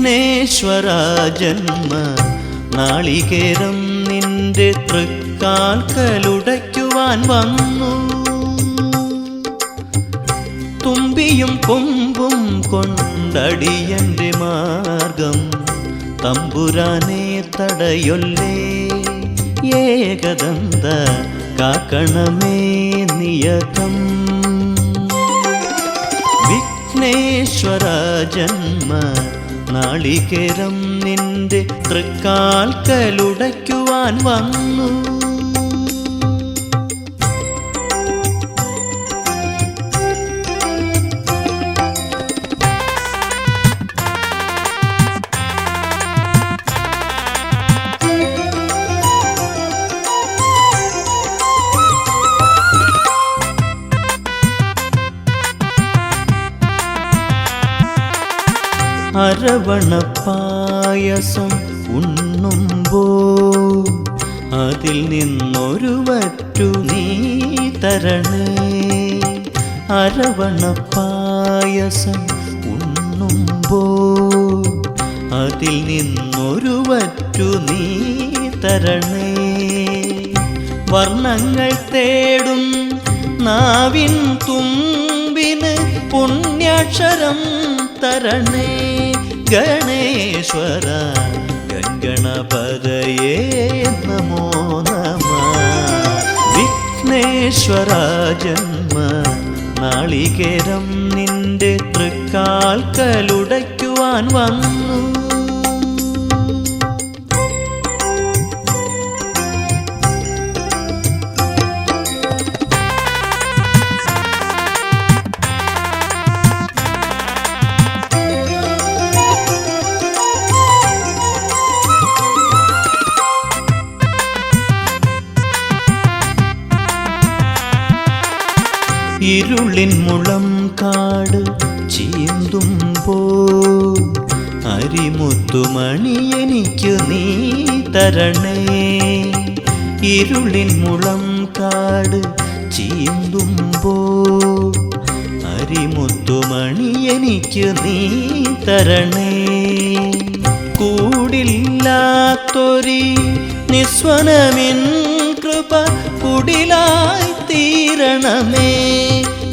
വിഘ്നേശ്വര ജന്മ നാളികേരം നിന്റെ തൃക്കാൽക്കലുടയ്ക്കുവാൻ വന്നു. തുമ്പിയും കൊമ്പും കൊണ്ടടിയന്റെ മാർഗം തമ്പുരാനെ തടയൊല്ലേ. ഏകദന്ത കാക്കണമേ നിയതം. വിഘ്നേശ്വര ജന്മ നാളികേരം നിന്റെ തൃക്കാൽക്കലുടയ്ക്കുവാൻ വന്നു. അരവണപ്പായസം ഉണ്ണുമ്പോൾ അതിൽ നിന്നൊരു വറ്റു നീ തരണേ. അരവണപ്പായസം ഉണ്ണുമ്പോൾ അതിൽ നിന്നൊരു വറ്റു നീ തരണേ. വർണ്ണങ്ങൾ തേടും നാവിൻ തുമ്പിന് പുണ്യാക്ഷരം തരണേ. ഗണേശ്വര ഗംഗണപതയേ നമോ നമഃ. വിഘ്നേശ്വര ജന്മ നാളികേരം നിന്റെ തൃക്കാൽക്കലുടയ്ക്കുവാൻ വന്നു. ഇരുളിൻ മുളം കാട് ചീന്തുമ്പോൾ അരിമുത്തുമണി എനിക്ക് നീ തരണേ. ഇരുളിൻ മുളം കാട് ചീന്തുമ്പോൾ അരിമുത്തുമണി എനിക്ക് നീ തരണേ. കൂടില്ലാത്തൊരി നിസ്വനമിൻ കൃപ കുടിലായി തീരണമേ.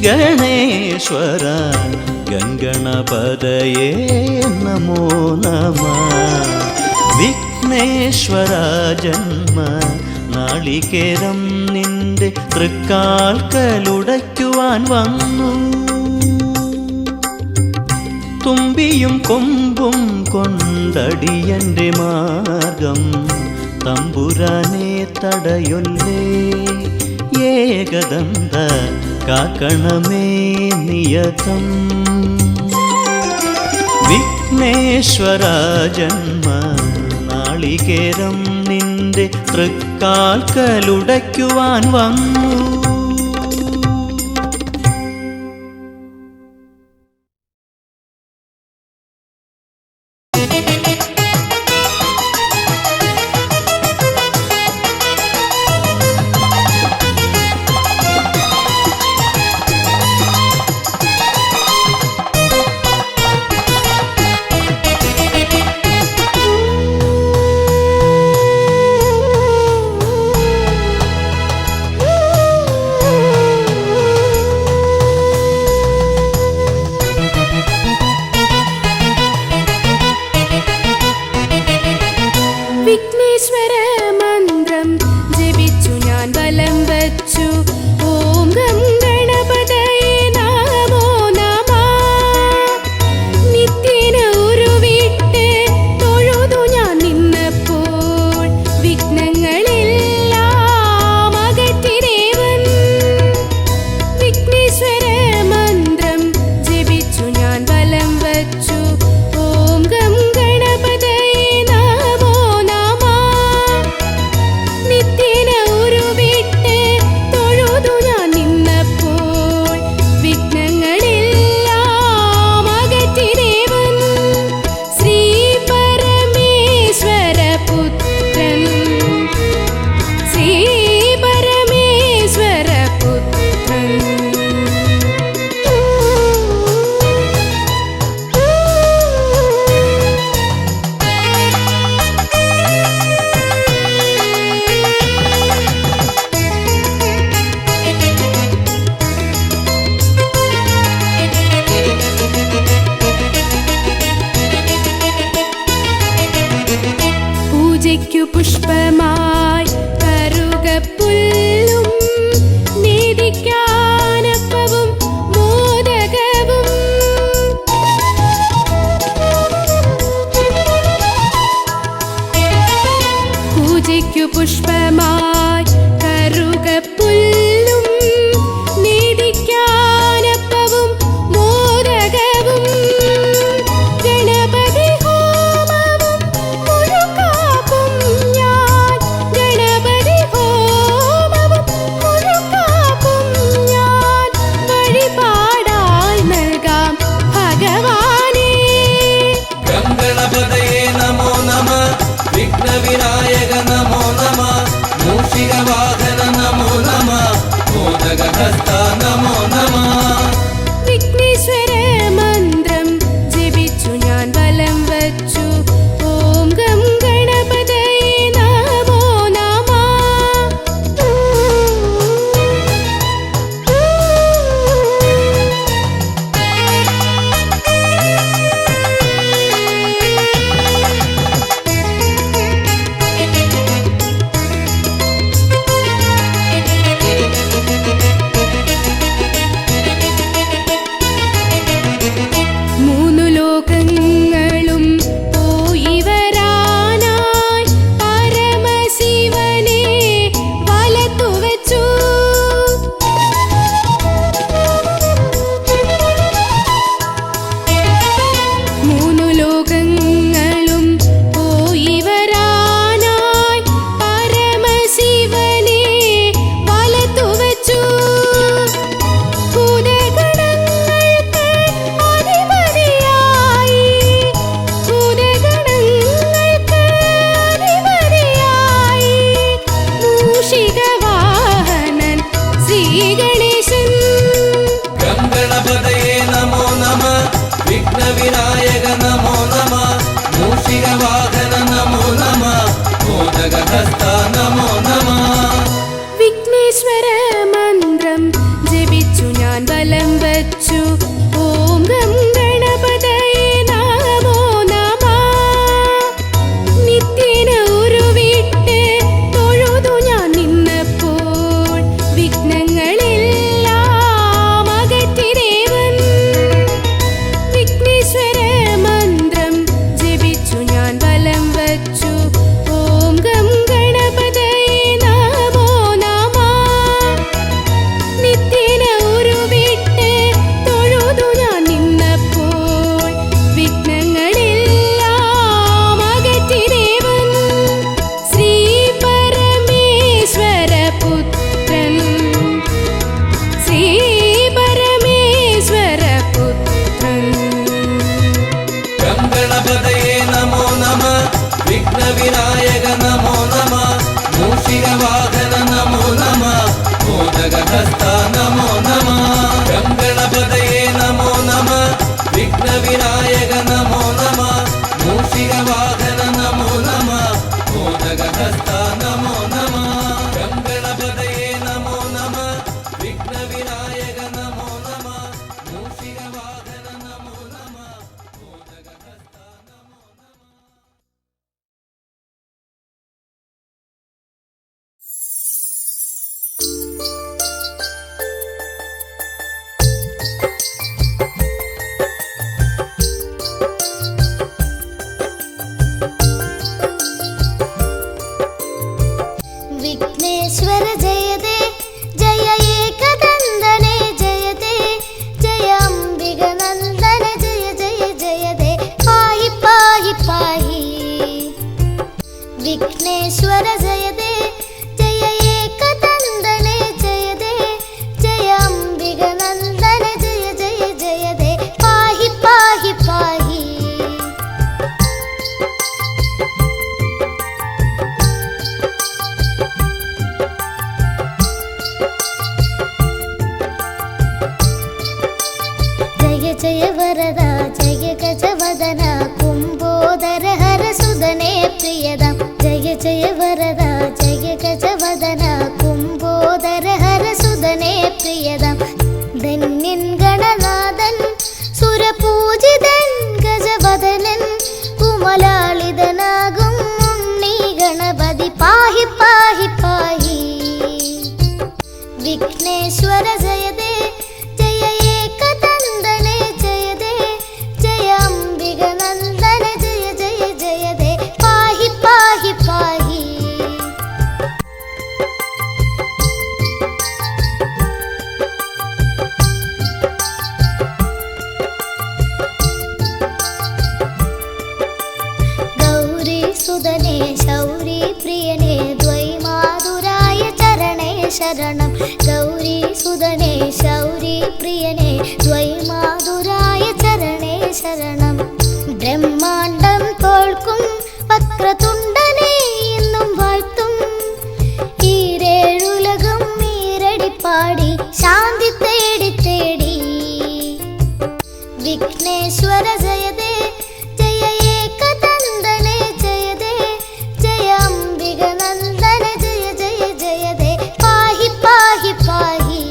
ഗണേശ്വര ഗംഗണപതയേ നമോ നമഃ. വിഘ്നേശ്വര ജന്മ നാളികേരം നിന്റെ തൃക്കാൽക്കലുടയ്ക്കുവാൻ വന്നു. തുമ്പിയും കൊമ്പും കൊണ്ടടിയന്റെ മാർഗം തമ്പുരാനെ തടയൊല്ലേ. ഏകദന്ത കാക്കണമേ നിയതം. വിഘ്നേശ്വര ജന്മ നാളികേരം നിന്റെ തൃക്കാൽക്കലുടയ്ക്കുവാൻ വന്നു. ഓം ഗം ഗണപതയേ നമോ നമഃ. പുഷ്പമായി കറുകപ്പുല്ലും നേദിക്കാനപ്പവും മോദകവും ഗണപതി ഹോമവും മുഴുക്കാപ്പും ഞാൻ ഗണപതി ഹോമവും മുഴുക്കാപ്പും ഞാൻ വഴിപാടായി നൽകാം ഭഗവാനേ. ഗണപതയേ നമോ നമഃ, വിഘ്നവിനായക നമോ നമഃ, മൂഷികവാഹന നമോ നമഃ, മോദകഹസ്ത നമോ നമഃ. വിഘ്നേശ്വര മന്ത്രം ജപിച്ചു ഞാൻ വലം വച്ചു. ഓം ഗം ഗണപതയേ നമോ നമഃ. മൂന്നു ലോകങ്ങളും പോയി വരാനായി പരമശിവനെ വലത്തു വച്ചു. മൂന്നു ലോകങ്ങളും പോയി വരാനായി പരമശിവനെ വലത്തു വച്ചു. ഭൂതഗണങ്ങൾക്ക് അധിപതിയായി ഭൂതഗണങ്ങൾക്ക് അധിപതിയായി മൂഷികവാഹനൻ ശ്രീഗണേശൻ. ഗണപതയേ നമോ നമഃ, വിഘ്നവിനായക നമോ നമഃ, മൂഷികവാഹന നമോ നമഃ, മോദകഹസ്ത നമോ നമഃ. വിഘ്നേശ്വര മന്ത്രം ജപിച്ചു ഞാൻ വലം വച്ചു. ഓം ഗം ഗണപതയേ നമോ നമഃ. നിത്യേന ഉരുവിട്ട് തൊഴുതു ഞാൻ നിന്നപ്പോൾ വിഘ്നങ്ങളെല്ലാം അകറ്റി ദേവൻ. വിഘ്നേശ്വര മന്ത്രം ജപിച്ചു ഞാൻ വലം വച്ചു. ഓം ഗം ഗണപതയേ നമോ നമഃ. നിത്യേന ഉരുവിട്ട് തൊഴുതു ഞാൻ നിന്നപ്പോൾ വിഘ്നങ്ങളെല്ലാം അകറ്റി ദേവൻ. ശ്രീ പരമേശ്വര പുത്രൻ ശ്രീ പരമേശ്വര പുത്രൻ. ഗണപതയേ നമോ നമഃ, വിഘ്നവിനായക നമോ നമഃ, മൂഷികവാഹന നമോ നമഃ, മോദകഹസ്ത നമോ നമഃ. ഗണപതയേ നമോ നമഃ, വിഘ്നവിനായക നമോ നമഃ, മൂഷികവാഹന നമോ നമഃ, മോദകഹസ്ത നമോ നമഃ. ഗണപതയേ നമോ നമഃ, വിഘ്നവിനായക നമോ നമഃ, മൂഷികവാഹന നമോ നമഃ, മോദകഹസ്ത നമോ നമഃ. പ്രിയനേ ദ്വൈമാതുരായ ചരണേ ശരണം ഗൗരി സുതനേ ശൗരി പ്രിയനേ ദ്വൈമാതുരായ ചരണേ ശരണം ബ്രഹ്മാണ്ടം തോൽക്കും വക്രതുണ്ടനെ എന്നും വാഴ്ത്തും ഈരേഴുലകം ഈരടിപ്പാടി ശാന്തി തേടി തേടി വിഘ്നേശ്വര ജയദേ ജയ ഏകദന്തനെ ജയദേ ജയ അംബിക നന്ദന ജയ ജയ ജയദേ പാഹി പാഹി പാഹി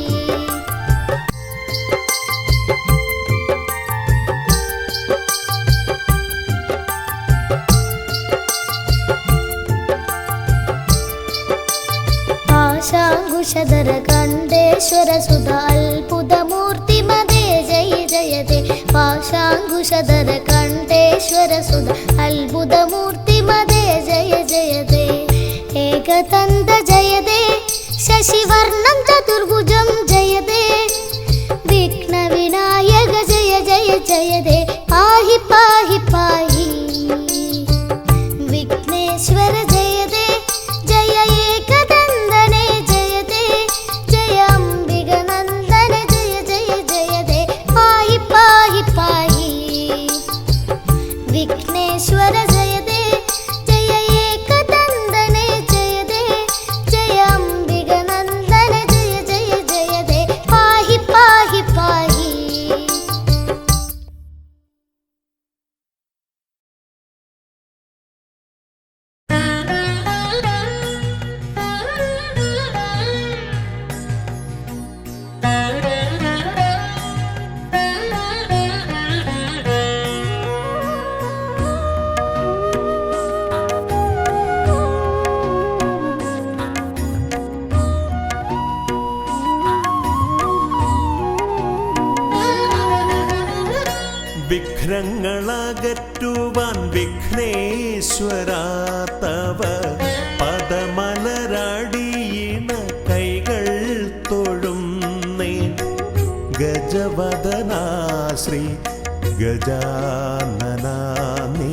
പാശാങ്കുശധര കണ്ഠേശ്വര സുധ അത്ഭുതമൂർത്തി മദേ ജയ ജയദേ പാശാങ്കുശധര കണ്ഠേശ്വര സുധ അത്ഭുതമൂർത്തി മദേ ജയ ജയദേ ഏകദന്ത ജയദേ ശശിവർണം ചതുർഭുജം ജയദേ വിഘ്ന വിനായക ജയ ജയ ജയദേ പാഹി പാഹി പാഹി വിഘ്നേശ്വര ജയദേ ജയ ഏകദന്തനെ ജയദേ ജയ അംബിക നന്ദന ജയ ജയ ജയദേ പാഹി പാഹി പാഹി വിഘ്നേശ്വര ജയദേ ജയ ഏകദന്തനെ ജയദേ ജയ അംബിക നന്ദന ജയ ജയ ജയദേ പാഹി പാഹി പാഹി വിഘ്നങ്ങളകറ്റുവാൻ വിഘ്നേശ്വരാ തവ പദമലരടിയിണ കൈകൾ തൊഴുന്നേ ഗജവദനാ ശ്രീ ഗജാനനാ നീ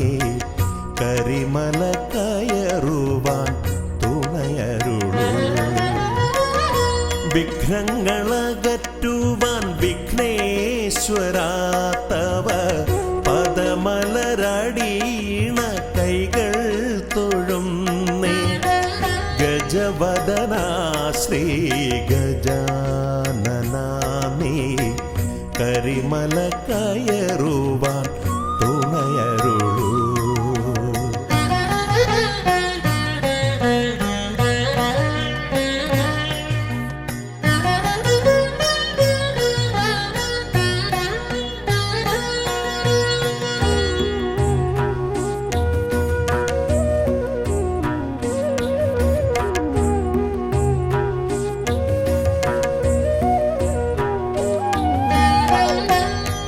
കരിമല കയറുവാൻ തുണയരുളൂ വിഘ്നങ്ങളകറ്റുവാൻ വിഘ്നേശ്വരാ തവ പദമലരടിയിണ കൈകൾ തൊഴുന്നേ ഗജവദനാ ശ്രീ ഗജാനനാ നീ കരിമല കയറുവാൻ തുണയരുളൂ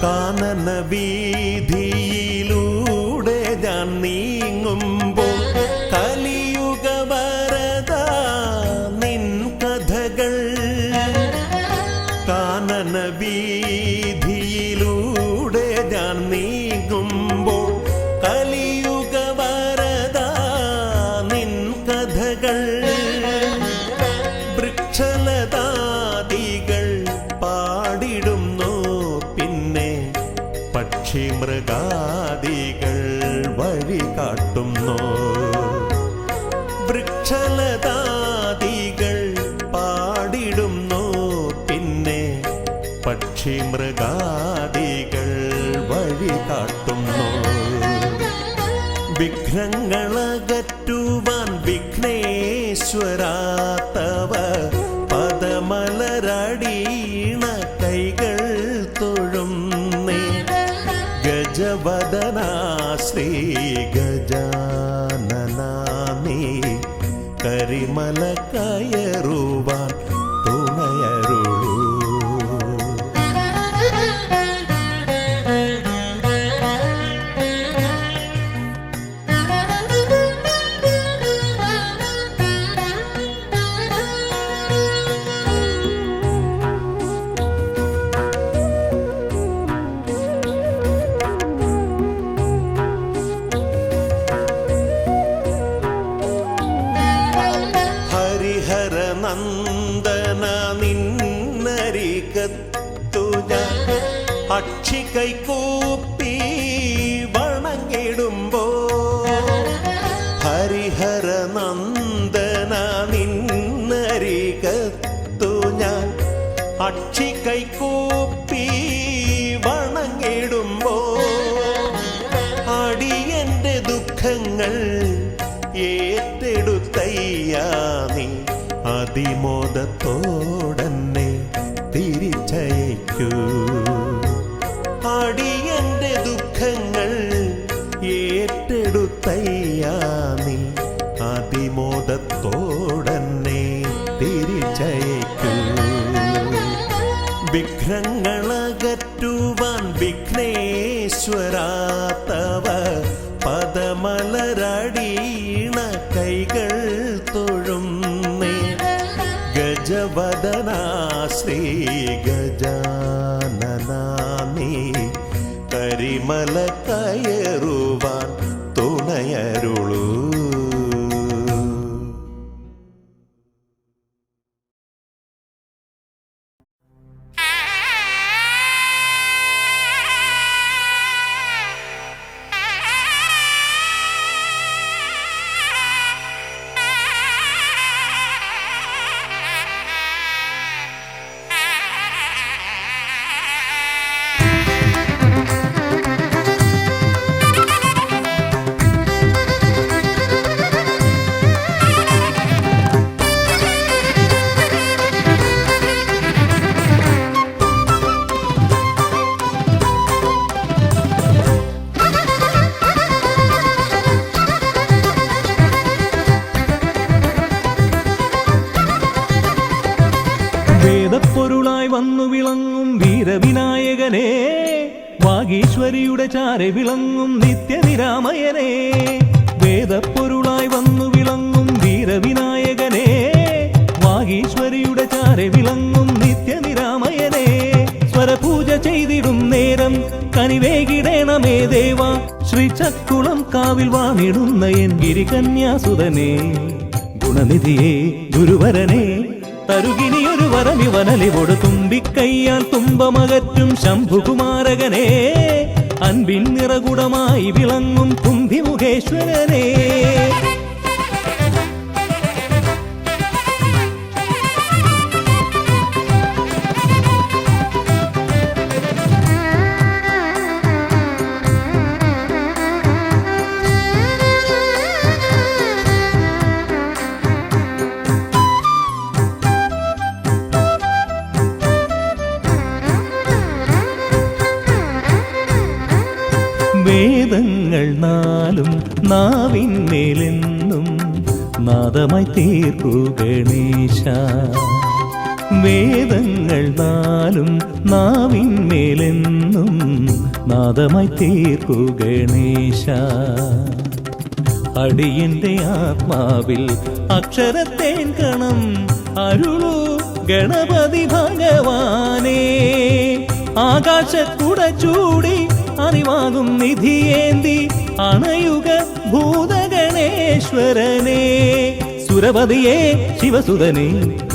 കാനന വീതിയിലൂടെ ഞാൻ നീങ്ങുമ്പോൾ കലിയുഗ വരദ നിൻ കഥകൾ കാനന വീതിയിലൂടെ ഞാൻ നീങ്ങുമ്പോൾ കലിയുഗ വരദ നിൻ കഥകൾ വൃക്ഷലതാദികൾ പാടിടുന്നു പിന്നെ പക്ഷി മൃഗാദികൾ വഴി കാട്ടുന്നു വൃക്ഷലതാദികൾ പാടിടുന്നു പിന്നെ പക്ഷി മൃഗാദികൾ വഴി കാട്ടുന്നു വിഘ്നങ്ങളകറ്റുവാൻ വിഘ്നേശ്വരാ തവ പദമലരടിയിണ കൈകൾ തൊഴുന്നേ ഗജവദനാ ശ്രീ ഗജാനനാ നീ കരിമല കയറുവാൻ തുണയരുളൂ സാക്ഷി കൈകൂപ്പി വണങ്ങിടുമ്പോ അടിയന്റെ ദുഃഖങ്ങൾ ഏറ്റെടുത്തയ്യാ നീ അതിമോദത്തോടന്നെ തിരിച്ചയക്കൂ. അടിയന്റെ ദുഃഖങ്ങൾ ഏറ്റെടുത്തയ്യാ നീ അതിമോദത്തോടന്നെ തിരിച്ചയക്കൂ. വിഘ്നങ്ങളകറ്റുവാൻ വിഘ്നേശ്വരാത്തവ പദമലരടീണ കൈകൾ തൊഴുന്നേ. ഗജവദനാ ശ്രീ ഗജാനനാ നീ കരിമല കയറുവാൻ തുണയരുളൂ. വേദപ്പൊരുളായി വന്നു വിളങ്ങും വീരവിനായകനെ, വാഗീശ്വരിയുടെ ചാരെ വിളങ്ങും നിത്യനിരാമയനെ. വേദപ്പൊരുളായി വന്നു വിളങ്ങും വീരവിനായകനെ, വാഗീശ്വരിയുടെ ചാരെ വിളങ്ങും നിത്യനിരാമയനെ. സ്വരപൂജ ചെയ്തിടും നേരം കനിവേകിടേണമേ ദേവ, ശ്രീചക്കുളം കാവിൽ വാണിടുന്ന എൻ ഗിരികന്യാസുതനെ. ഗുണനിധിയെ ഗുരുവരനെ തരുകിനിയൊരു വരമിവനലിവോട് തുമ്പിക്കയ്യാൽ തുമ്പമകറ്റും ശംഭുകുമാരകനെ. അൻപിൻ നിറകുടമായി വിളങ്ങും കുംഭിമുഖേശ്വരനെ. വേദങ്ങൾ നാലും നാവിന്മേലെന്നും നാദമായി തീർക്കൂ ഗണേശ. വേദങ്ങൾ നാലും നാവിന്മേലെന്നും നാദമായി തീർക്കൂ ഗണേശ. അടിയന്റെ ആത്മാവിൽ അക്ഷരത്തേൻ കണം അരുളൂ ഗണപതി ഭഗവാനേ. ആകാശക്കുട ചൂടി അറിവാകും നിധിയേന്തി അണയുക ഭൂതഗണേശ്വരനെ. സുരപതിയെ ശിവസുതനെ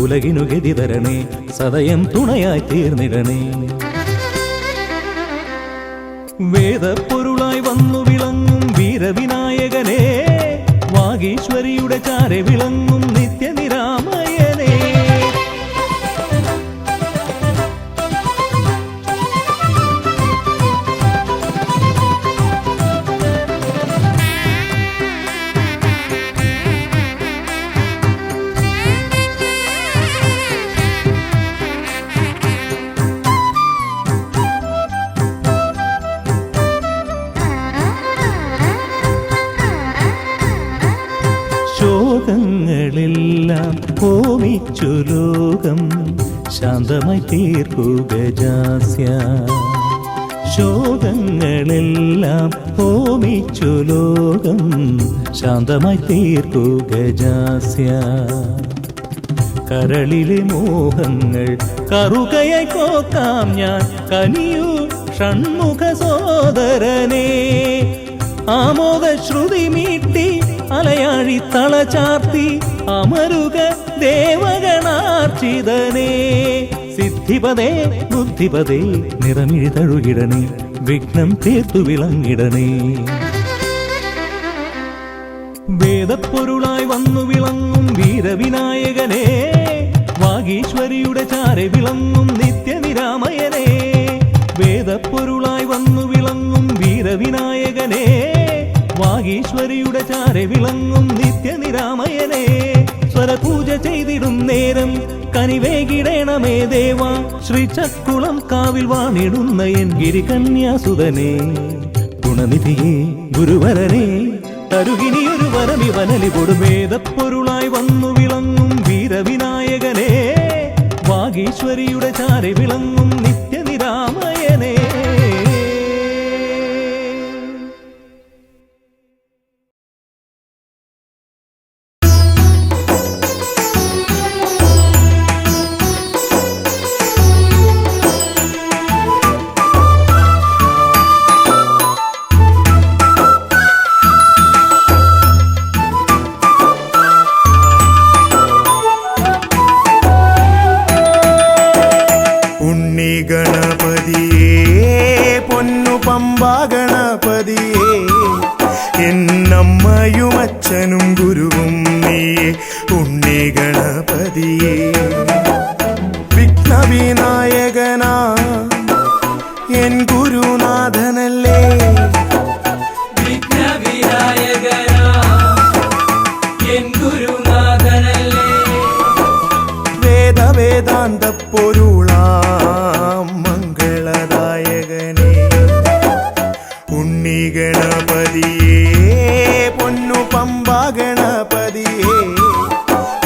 ഉലകിനു ഗതി തരണേ, സദയം തുണയായി തീർന്നിടണേ. വേദപ്പൊരുളായി വന്നു വിളങ്ങും വീരവിനായകനെ, വാഗീശ്വരിയുടെ ചാരെ വിളങ്ങും നിത്യനിരാമയനെ. ശോകങ്ങളെല്ലാം ഹോമിച്ചു ലോകം ശാന്തമായി തീർക്കൂ ഗജാസ്യ. ശോകങ്ങളെല്ലാം ഹോമിച്ചു ലോകം ശാന്തമായി തീർക്കൂ ഗജാസ്യ. കരളിലെ മോഹങ്ങൾ കറുകയായി കോക്കാം ഞാൻ, കനിയൂ ഷൺമുഖ സോദരനെ. ആമോദ ശ്രുതി മീട്ടി അലയാഴി തളചാർത്തി അമരുക ദേവഗണാർച്ചിതനേ. സിദ്ധിപദേ ബുദ്ധിപദേ നിറമിഴി തഴുകിടണേ, വിഘ്നം തീർത്തു വിളങ്ങിടണേ. വേദപ്പൊരുളായി വന്നു വിളങ്ങും വീരവിനായകനെ, വാഗീശ്വരിയുടെ ചാരെ വിളങ്ങും നിത്യനിരാമയനേ, വേദപ്പൊരുളായി വന്നു വിളങ്ങും വീരവിനായകനേ, വാഗീശ്വരിയുടെ ചാരെ വിളങ്ങും നിത്യനിരാമയനേ, സ്വരപൂജ ചെയ്തിടും നേരം കനിവേകിടേണമേ ദേവ, ശ്രീചക്കുളം കാവിൽ വാണിടുന്ന എൻ ഗിരികന്യാസുതനേ, ഗുണനിധിയേ ഗുരുവരനേ, തരുകിനിയൊരു വരമിവനലി കൊടുമേദപ്പൊരുളായി വന്നു വിളങ്ങും വീരവിനായകനേ, വാഗീശ്വരിയുടെ ചാരെ വിളങ്ങും നിത്യനിരാമയനേ. ഗണപതിയേ പൊന്നു പമ്പാ ഗണപതിയേ, എന്നമ്മയും അച്ഛനും ഗുരുവും നീയേ ഉണ്ണി ഗണപതിയേ, വിഘ്നവിനായകനാ എൻ ഗുരുനാഥനല്ലേ, വിഘ്നവിനായകനാ എൻ ഗുരുനാഥനല്ലേ, വേദാന്ത പൊരുളാം മംഗളദായകനേ, ഉണ്ണി ഗണപതിയേ പൊന്നു പമ്പാ ഗണപതിയേ,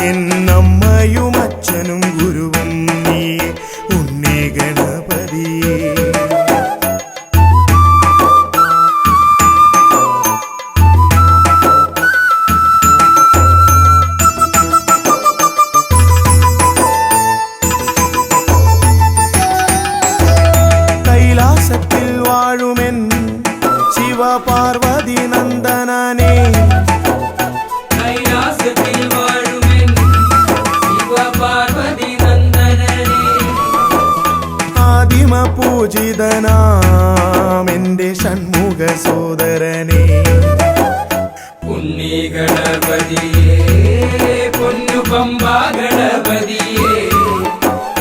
എന്നമ്മയും അച്ഛനും ഗുരുവും നീയേ ഉണ്ണി ഗണപതിയേ. കൈലാസത്തിൽ വാഴുമെൻ ശിവപാർവതി നന്ദനനേ, കൈലാസത്തിൽ വാഴുമെൻ ശിവപാർവതി നന്ദനനേ, ആദിമ പൂജിതനാമെന്റെ ഷൺമുഖ സോദരനേ, ഉണ്ണി ഗണപതിയേ പൊന്നു പമ്പാ ഗണപതിയേ,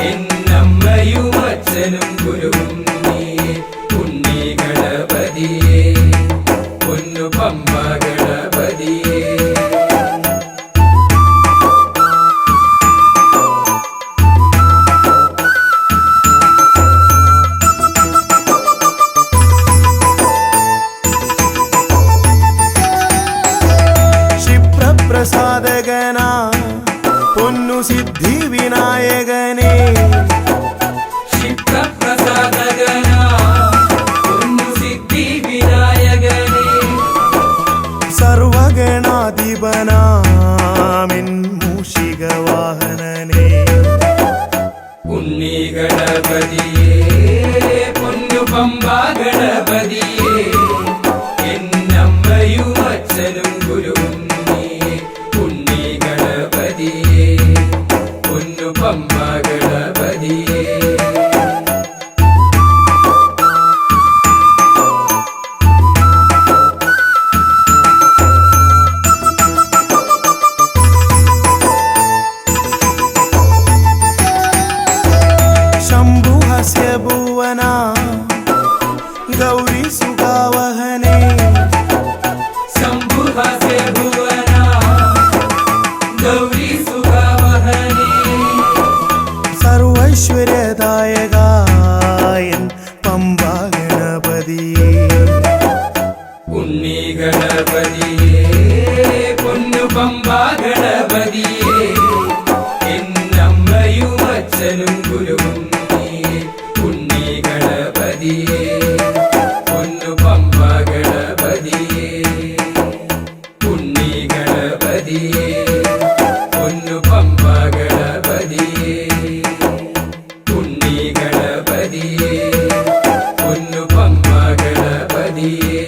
എന്നമ്മയും അച്ഛനും ഗുരുവും നീയേ ഉണ്ണി ഗണപതിയേ പൊന്നു പമ്പാ ഗണപതിയേ. ക്ഷിപ്രപ്രസാദകനാ പൊന്നു സിദ്ധി വിനായകനേ, ക്ഷിപ്രപ്രസാദകനാ പൊന്നു സിദ്ധി വിനായകനേ, സർവഗണാധിപനാമിൻ മൂഷിക വാഹനനേ, ഉണ്ണി ഗണപതിയേ പൊന്നു പമ്പാ ഗണപതിയേ, എന്നമ്മയും അച്ഛനും ഗുരുവും നീയേ ഉണ്ണി ഗണപതിയേ പൊന്നു പമ്പാ ഗണപതിയേ. ശംഭുഹസ്യ ഭുവനാ ഗൗരി സുഖാവഹനേ, ശംഭുഹസ്യ ഭുവനാ ഗൗരി സുഖാവഹനേ, സർവൈശ്വര്യദായകായൻ പമ്പാ ഗണപതിയേ, ഉണ്ണി ഗണപതിയേ പൊന്നു പമ്പാ ഗണപതിയേ, എന്നമ്മയും അച്ഛനും ഗുരുവും നീയേ ഉണ്ണി ഗണപതിയേ പൊന്നു പമ്പാ ഗണപതിയേ, ഉണ്ണി ഗണപതിയേ പൊന്നു പമ്പാ ഗണപതിയേ, ഉണ്ണി ഗണപതിയേ പൊന്നു പമ്പാ ഗണപതിയേ.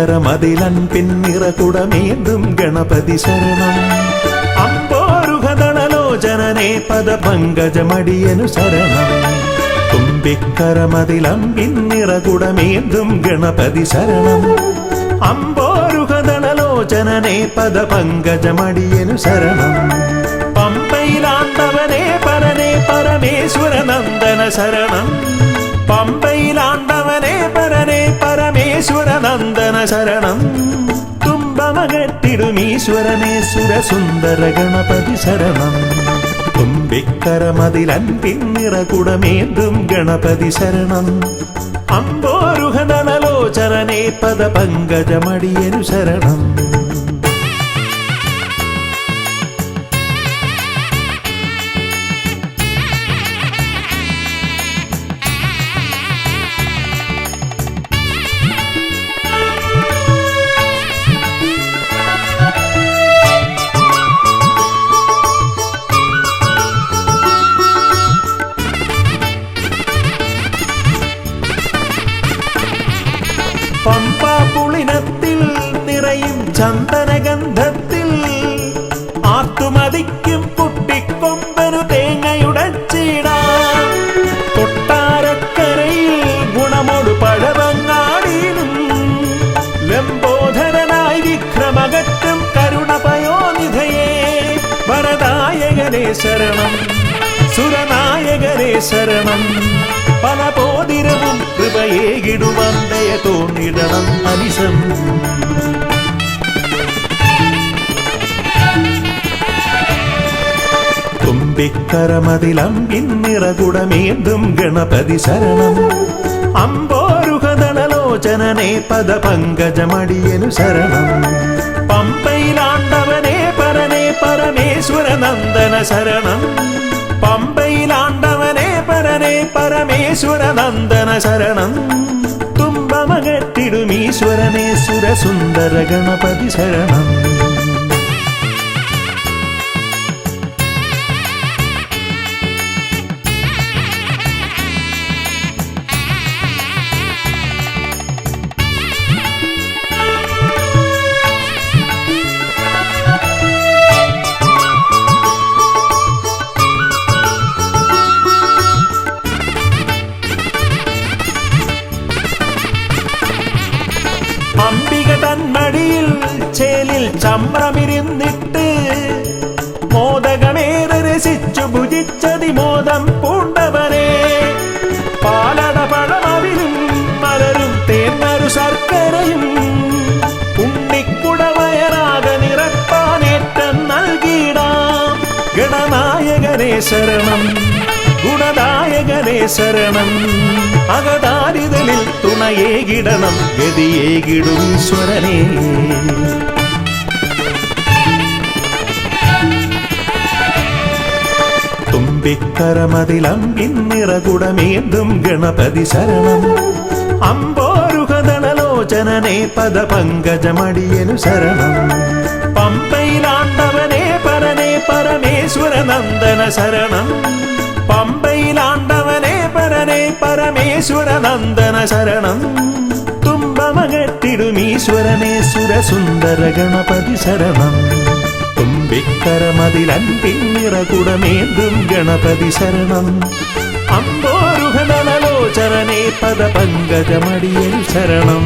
തുമ്പിക്കരമതിലൻപിൻ നിറകുടമേന്തും ഗണപതി ശരണം അമ്പോരുഹദളലോചനനെ പദപങ്കജമടിയനു ശരണം തുമ്പിക്കരമതിലൻപിൻ നിറകുടമേന്തും ഗണപതി ശരണം അമ്പോരുഹദളലോചനനെ പദപങ്കജമടിയനു ശരണം പമ്പയിലാണ്ടവനെ പരനെ പരമേശ്വര നന്ദന ശരണം പമ്പയിലാണ്ടവനെ പരനെ പരമേശ്വര നന്ദന ശരണം തുമ്പമകട്ടിടുമീശ്വരനെ സുരസുന്ദര ഗണപതി ശരണം തുമ്പിക്കരമതിലൻപിൻ നിറകുടമേന്തും ഗണപതി ശരണം അമ്പോരുഹദളലോചനനെ പദപങ്കജമടിയനു ശരണം പമ്പാപുളിനത്തിൽ നിറയും ചന്ദനഗന്ധത്തിൽ ആർത്തുമതിക്കും കുട്ടിക്കൊമ്പനു തേങ്ങയുടച്ചിടാം കൊട്ടാരക്കരയിൽ ഗുണമോട് പഴവങ്ങാടിയിലും ലംബോധരനായി വിക്രമകറ്റും കരുണപയോനിധയേ വരദായകനേ ശരണം സുരനായകനേ ശരണം പല പോതിരവും കൃപയേകിടുവന്തയ തോന്നിടണം അനിശം തുമ്പിക്കരമതിലൻപിൻ നിറകുടമേന്തും ഗണപതി ശരണം അമ്പോരുഹദളലോചനനെ പദപങ്കജമടിയനു ശരണം പമ്പയിലാണ്ടവനെ പരനെ പരമേശ്വര നന്ദന ശരണം പമ്പയിലാണ്ടവനെ പരനെ പരമേശ്വര നന്ദന ശരണം തുമ്പമകട്ടിടുമീശ്വരനെ സുരസുന്ദര ഗണപതി ശരണം അംബിക തന്മടിയിൽ ചേലിൽ ചമ്രമിരുന്നിട്ട് മോദകമേറെ രസിച്ചു ഭുജിച്ചതിമോദം പൂണ്ടവനെ പാലട പഴമവിലും മലരും തേന്മരു ശർക്കരയും ഉണ്ണിക്കുടവയറാക നിറപ്പാനേറ്റം നൽകിയിടാം ഗണനായകനേ ശരണം ഗുണദായകനേ ശരണം അകതാരിതലിൽ തുണയേകിടണം ഗതിയേകിടും ഈശ്വരനേ തുമ്പിക്കരമതിലൻപിൻ നിറകുടമേന്തും ഗണപതി ശരണം അമ്പോരുഹദളലോചനനെ പദപങ്കജമടിയനു ശരണം പമ്പയിലാണ്ടവനെ പരനെ പരമേശ്വര നന്ദന ശരണം പമ്പയിലാണ്ടവനെ പരനെ പരമേശ്വര നന്ദന ശരണം തുമ്പമകട്ടിടുമീശ്വരനെ സുരസുന്ദര ഗണപതി ശരണം തുമ്പിക്കരമതിലൻപിൻ നിറകുടമേന്തും ഗണപതി ശരണം അമ്പോരുഹദളലോചനനെ പദപങ്കജമടിയനു ശരണം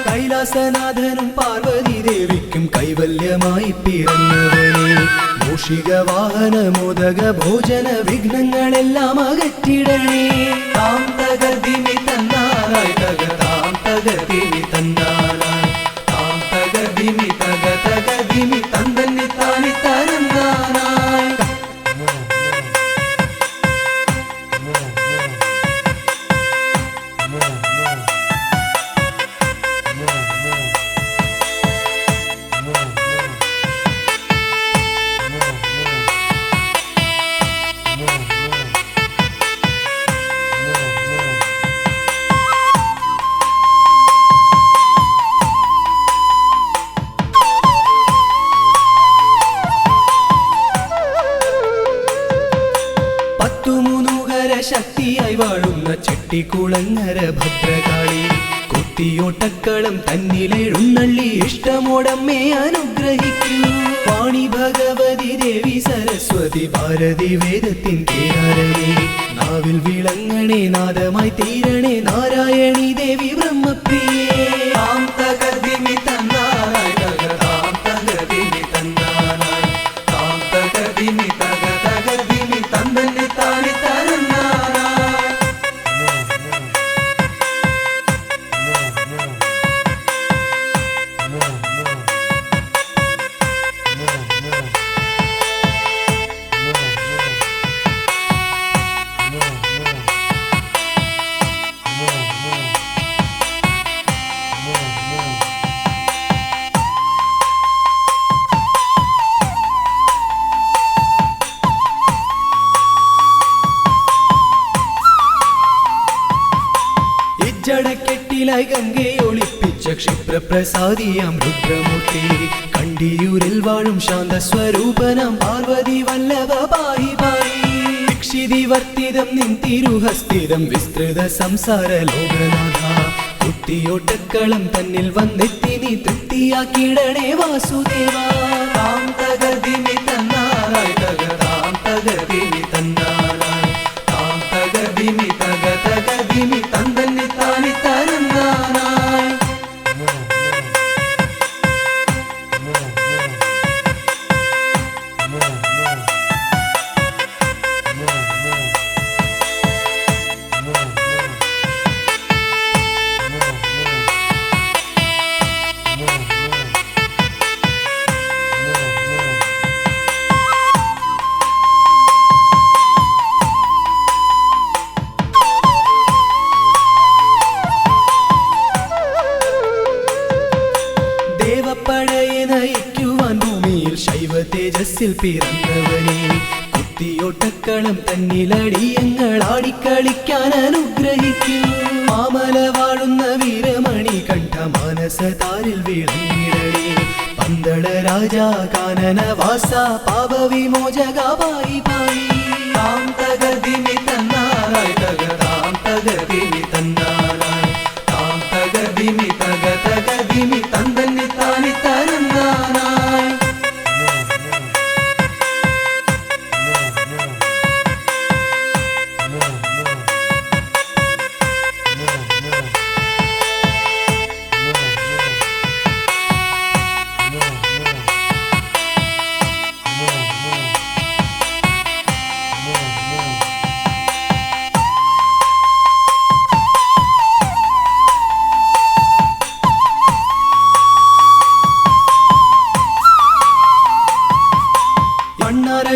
കൈലാസനാഥനും പാർവതി ദേവിക്കും കൈവല്യമായി പിറന്നവനെ മൂഷിക വാഹന മോദക ഭോജന വിഘ്നങ്ങളെല്ലാം അകറ്റിടണേ. താം തകർദിമി തന്നാനായി തക താം തകർദിമി തന്നാനായി താം തകർദിമി തക തകർദിമി തന്തന്നി താനി തരന്നാനായി. ശക്തിയായി വാഴുന്ന ചെട്ടിക്കുളങ്ങര ഭദ്രകാളി കുത്തിയോട്ടക്കളം തന്നിലെഴുന്നള്ളി ഇഷ്ടമോടമ്മേ അനുഗ്രഹിക്കൂ. വാണി ഭഗവതി ദേവി സരസ്വതി ഭാരതി വേദത്തിൻ കേരളമേ നാവിൽ വിളങ്ങണേ നാദമായി തീരണേ നാരായണി ദേവി ബ്രഹ്മപ്രിയേ. താം തകർദിമി തന്നാനായി തക താം തകർദിമി തന്നാനായി താം തകർദിമി തക തകർദിമി തന്തന്നി താനി തരന്നാനായി. ജടക്കെട്ടിലായി ഗംഗയെ ഒളിപ്പിച്ച ക്ഷിപ്രപ്രസാദിയാം രുദ്രമൂർത്തി കണ്ടിയൂരിൽ വാഴും ശാന്തസ്വരൂപനാം പാർവതി വല്ലഭ പാഹി പാഹി. ദീക്ഷിതി വർത്തിതം നിൻ തിരുഹസ്തിതം വിസ്തൃത സംസാര ലോകനാഥ കുത്തിയോട്ടക്കളം തന്നിൽ വന്നെത്തി നീ തൃപ്തിയാക്കിടണേ വാസുദേവ. താം തകർദിമി തന്നാനായി തക താം തകർദിമി തന്നാനായി താം തകർദിമി തക തകർദിമി തന്തന്നി താനി തരന്നാനായി. ദേവപ്പടയെ നയിക്കുവാൻ ഭൂമിയിൽ ശൈവ തേജസ്സിൽ പിറന്നവനെ കുത്തിയോട്ടക്കളം തന്നിലടിയങ്ങൾ ആടിക്കളിക്കാൻ അനുഗ്രഹിക്കൂ. മാമല വാഴുന്ന വീരമണി കണ്ഠ മാനസതാരിൽ വിളങ്ങിടണേ പന്തള രാജാ കാനന വാസ പാപവിമോചക പായി പായി. താം തകർദിമി തന്നാനായി തക താം തകർദിമി തന്നാനായി താം തകർദിമി തക തകർദിമി തന്തന്നി താനി തരന്നാനായി.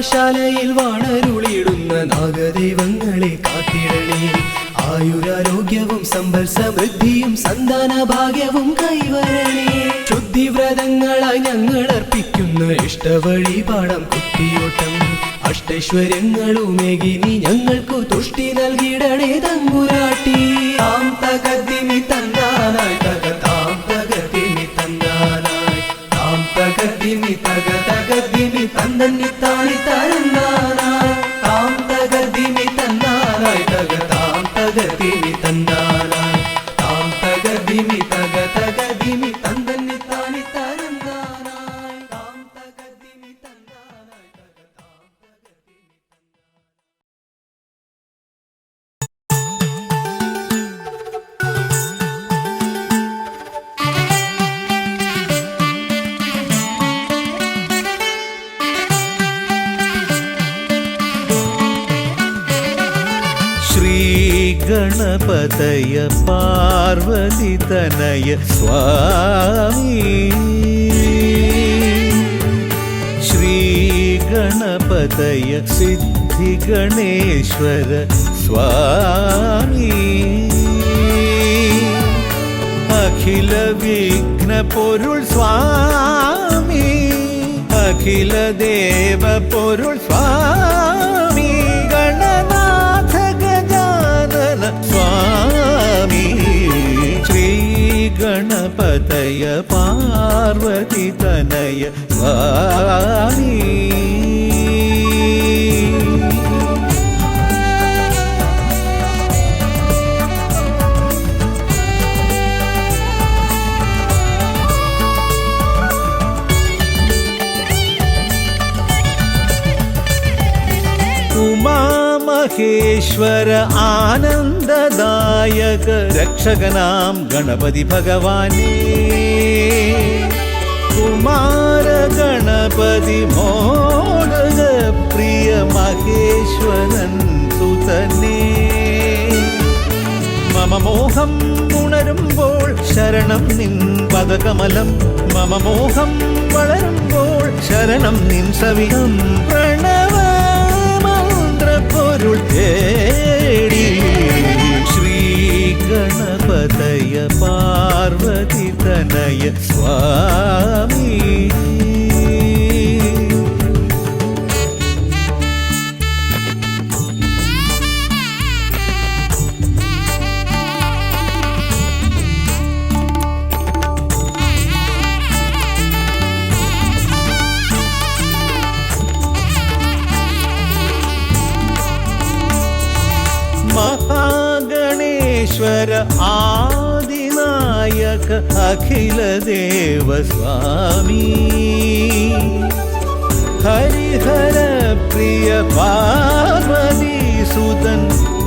ശാലയിൽ വാണരുളിയിടുന്ന നാഗദൈവങ്ങളെ കാത്തിടണേ ആയുരാരോഗ്യവും സമ്പൽ സമൃദ്ധിയും സന്താന ഭാഗ്യവും കൈവരണേ. ശുദ്ധിവ്രതങ്ങളായി ഞങ്ങൾ അർപ്പിക്കുന്ന ഇഷ്ടവഴിപാടം കുത്തിയോട്ടം അഷ്ടൈശ്വര്യങ്ങളുമേകി നീ ഞങ്ങൾക്കു തുഷ്ടി നൽകിടണേ തമ്പുരാട്ടി. താം തകർദിമി തന്നാനായി തക താം തകർദിമി തന്നാനായി താം തകർദിമി തക തകർദിമി തന്തന്നി താനി തരന്നാനായി. താം തകർദിമി തന്നാനായി തക താം തകർദിമി തന്നാനായി താം തകർദിമി തക തകർദിമി തന്തന്നി താനി തരന്നാനായി. താം തകർദിമി തന്നാനായി തക താം തകർദിമി ും ഗണപതയ പാർവതി തനയ സ്വാമി ശ്രീ ഗണപതയ സിദ്ധി ഗണേശ്വര സ്വാമി അഖില വിഘ്ന പൊരുൾ സ്വാമി അഖില ദേവ പൊരുൾ സ്വാമി ഗണനാഥ ഗജാനന സ്വാമി ശ്രീ ഗണപതയ പാർവതി തനയ സ്വാമി ഉമാമഹേശ്വര ആനന്ദദായക രക്ഷകനാം ഗണപതി ഭഗവാനേ കുമാര ഗണപതി മോദക പ്രിയ മഹേശ്വരൻ സുതനേ മമ മോഹം ഉണരുമ്പോൾ ശരണം നിൻ പദകമലം മമ മോഹം വളരുമ്പോൾ ശരണം നിൻ സവിധം പ്രണവ പൊരുൾ തേടി ശ്രീ ഗണപതയ പാർവതി തനയ സ്വാമി മഹാഗണേശ്വര ആദിനായക അഖില ദേവ സ്വാമി ഹരിഹര പ്രിയ പാർവതി സുതൻ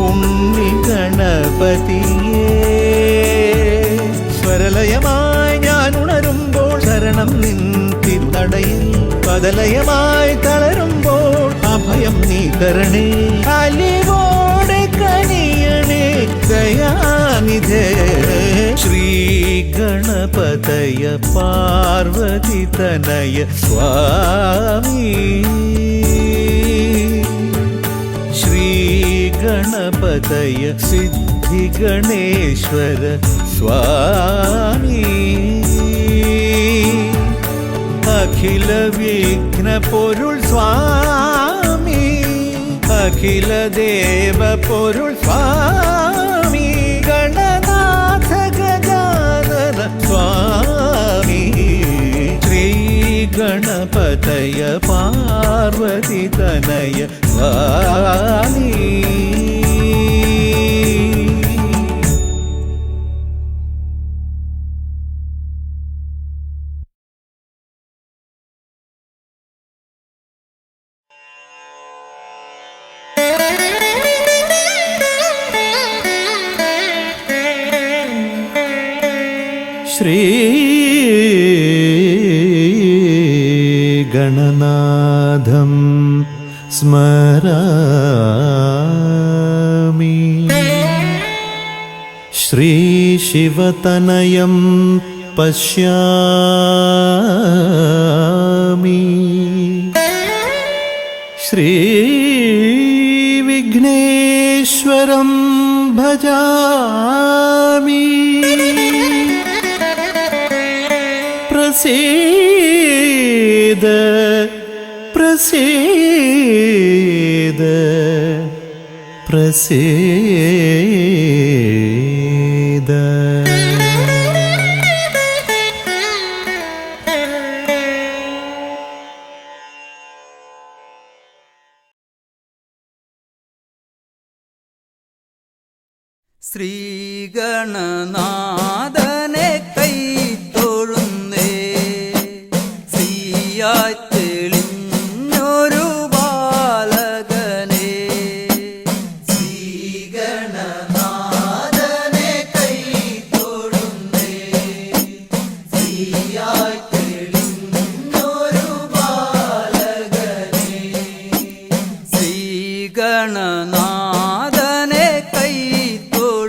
ഉണ്ണി ഗണപതിയേ സ്വരലയമായി ഞാൻ ഉണരുമ്പോൾ ശരണം നിൻ തിരുനടയിൽ പദലയമായി തളരുമ്പോൾ അഭയം നീ തരണേ അലിവോടെ കനിയണേ ദയാനിധേ ശ്രീ ഗണപതയ പാർവതി തനയ സ്വാമി ശ്രീ ഗണപതയ സിദ്ധി ഗണേശ്വര സ്വാമി അഖില വിഘ്ന പൊരുൾ സ്വാമി അഖില ദേവ പൊരുൾ സ്വാമി ഗണനാഥ ഗജാനന സ്വാമി ശ്രീ ഗണപതയ പാർവതി തനയ സ്വാമി ശ്രീ ഗണനാഥം സ്മരാമി ശ്രീ ശിവതനയം പശ്യാമി ശ്രീ വിഘ്നേശ്വരം ഭജാമി പ്രസീദ പ്രസീദ പ്രസീദ ശ്രീഗണനാഥനെ കൈത്തൊഴുന്നേ ശ്രീയായി തെളിഞ്ഞൊരു ബാലകനെ ശ്രീഗണനാഥനെ കൈത്തൊഴുന്നേ ശ്രീയായി തെളിഞ്ഞൊരു ബാലകനെ ശ്രീഗണനാഥനെ കൈത്തൊഴുന്നേ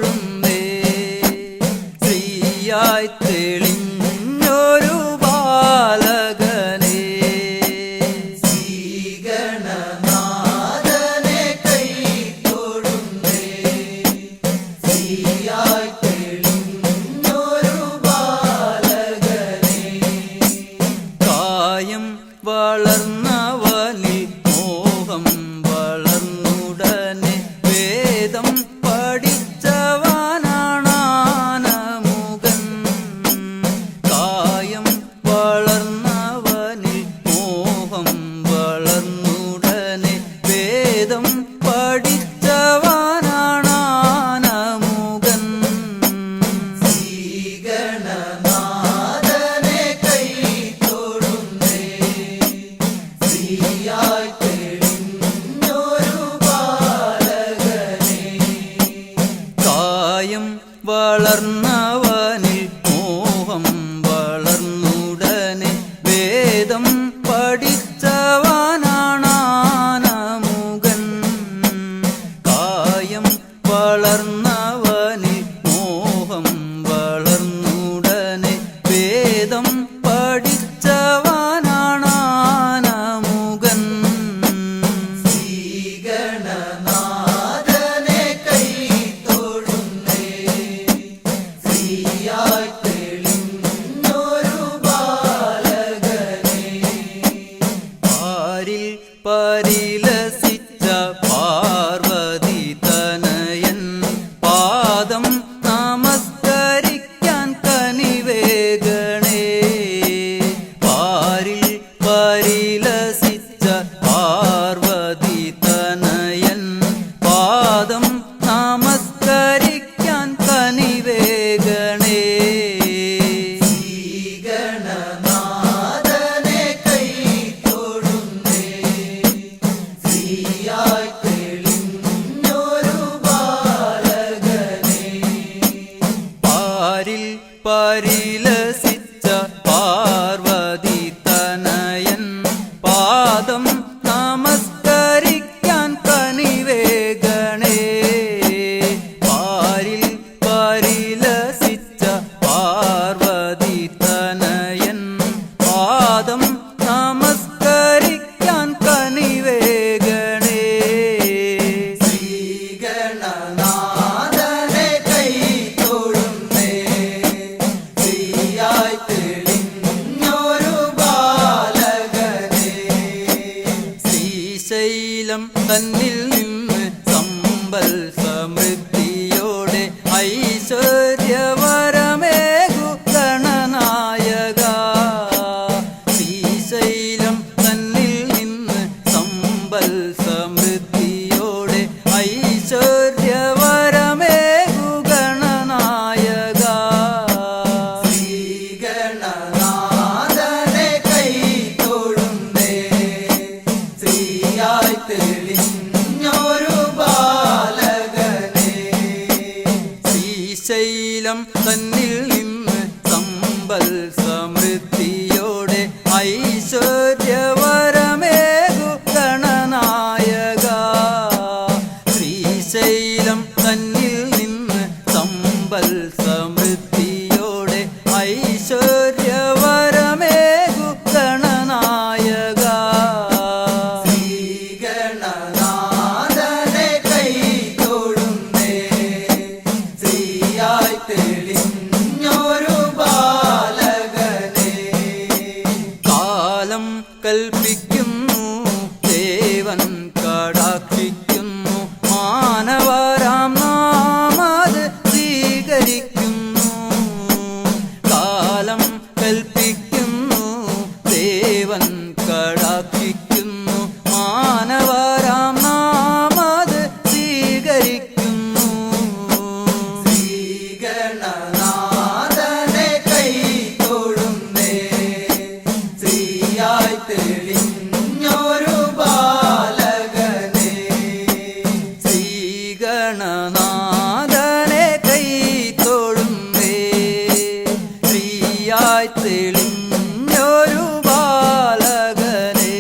വേദം പഠിച്ചവനാണാനമുകൻ. ശ്രീഗണനാഥനെ കൈ തൊഴുന്നേ, ശ്രീയായി തെളിഞ്ഞൊരു ബാലകനെ. പാരിൽ പരിലസിച്ച പാർവതി തനയൻ പാദം നമസ്കരിക്കാൻ കനിവേഗണേ. പാരിൽ പരിലസിച്ച പാർവതി തനയൻ പാദം നമസ്കരിക്കാൻ കനിവേഗണേ. ശ്രീഗണനാഥനെ കൈ തൊഴുന്നേ, ശ്രീയായി തെളിഞ്ഞൊരു ബാലകനെ. പാരിൽ പരിലസിച്ച പാർവതി തനയൻ പാദം നമസ്കരിക്കാൻ കനിവേഗണേ. പാരിൽ പരിലസിച്ച പാർവതി തനയൻ പാദം നമസ്കരിക്കാൻ കനിവേഗണേ. ശ്രീഗണനാഥനെ കൈ തൊഴുന്നേ, ശ്രീയായി തെളിഞ്ഞൊരു ബാലകനെ. ശ്രീശൈലം തന്നിൽ നിന്ന് സമ്പൽ സമൃദ്ധിയോടെ ഐശ്വര്യവരമേകു ഗണനായക. ശ്രീശൈലം തന്നിൽ നിന്ന് സമ്പൽ സമൃദ്ധിയോടെ ഐശ്വര്യവരമേകു ഗണനായക. ശ്രീഗണനാഥനെ കൈ തൊഴുന്നേ, ശ്രീയായി തെളിഞ്ഞൊരു ബാലകനെ. ശ്രീശൈലം തന്നിൽ നിന്ന് സമ്പൽ സമൃദ്ധിയോടെ ഐശ്വര്യവരമേകു ഗണനായക. ശ്രീശൈലം തന്നിൽ നിന്ന് സമ്പൽ സമൃദ്ധിയോടെ ഐശ്വര്യവരമേകു ഗണനായക. ശ്രീഗണനാഥനെ കൈ തൊഴുന്നേ, ശ്രീയായി തെളിഞ്ഞൊരു ബാലകനെ. കാലം കൽപ്പിക്കുന്നു ദേവൻ കടാക്ഷിക്കുന്നു മാനവരാം നാമത് സ്വീകരിക്കുന്നു. കാലം കൽപ്പിക്കുന്നു ദേവൻ കടാക്ഷിക്കുന്നു മാനവരാം നാമത് സ്വീകരിക്കുന്നു. ശ്രീഗണനാഥനെ കൈ തൊഴുന്നേ, ശ്രീയായി തെളിഞ്ഞൊരു ബാലകനെ. ശ്രീഗണനാഥനെ കൈ തൊഴുന്നേ, ശ്രീയായി തെളിഞ്ഞൊരു ബാലകനെ.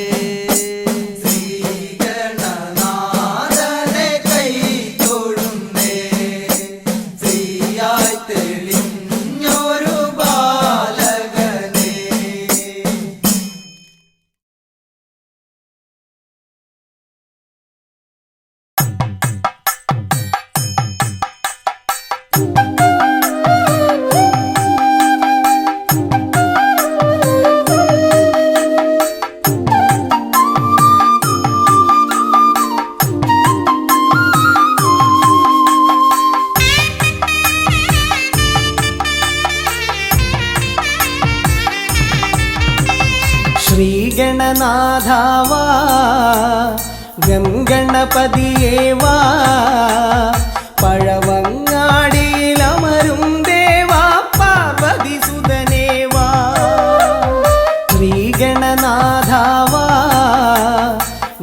ശ്രീഗണനാഥനെ കൈ തൊഴുന്നേ, ശ്രീയായി തെളിഞ്ഞൊരു ബാലകനെ. ശ്രീഗണനാഥാവാ ഗംഗണപതിയേവാ പഴവങ്ങാടിയിലമരും ദേവാ പാർവതി സുതനേവാ. ശ്രീഗണനാഥാവാ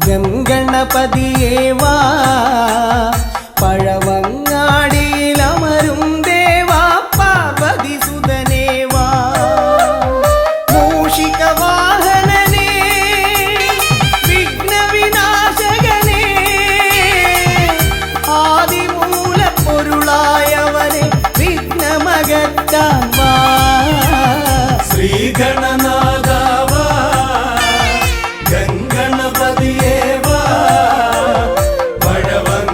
ഗംഗണപതിയേവാ പഴവങ്ങാടിയിലമരും ദേവാ പാർവതി സുതനേവാ. മൂഷികവാഹനനേ വിഘ്നവിനാശകനേ ആദിമൂലപ്പൊരുളായവനെ വിഘ്നമകറ്റാൻ വാ. ശ്രീ ശ്രീഗണനാഥാവാ ഗംഗണപതിയേവാ പഴവങ്ങാടിയിലമരും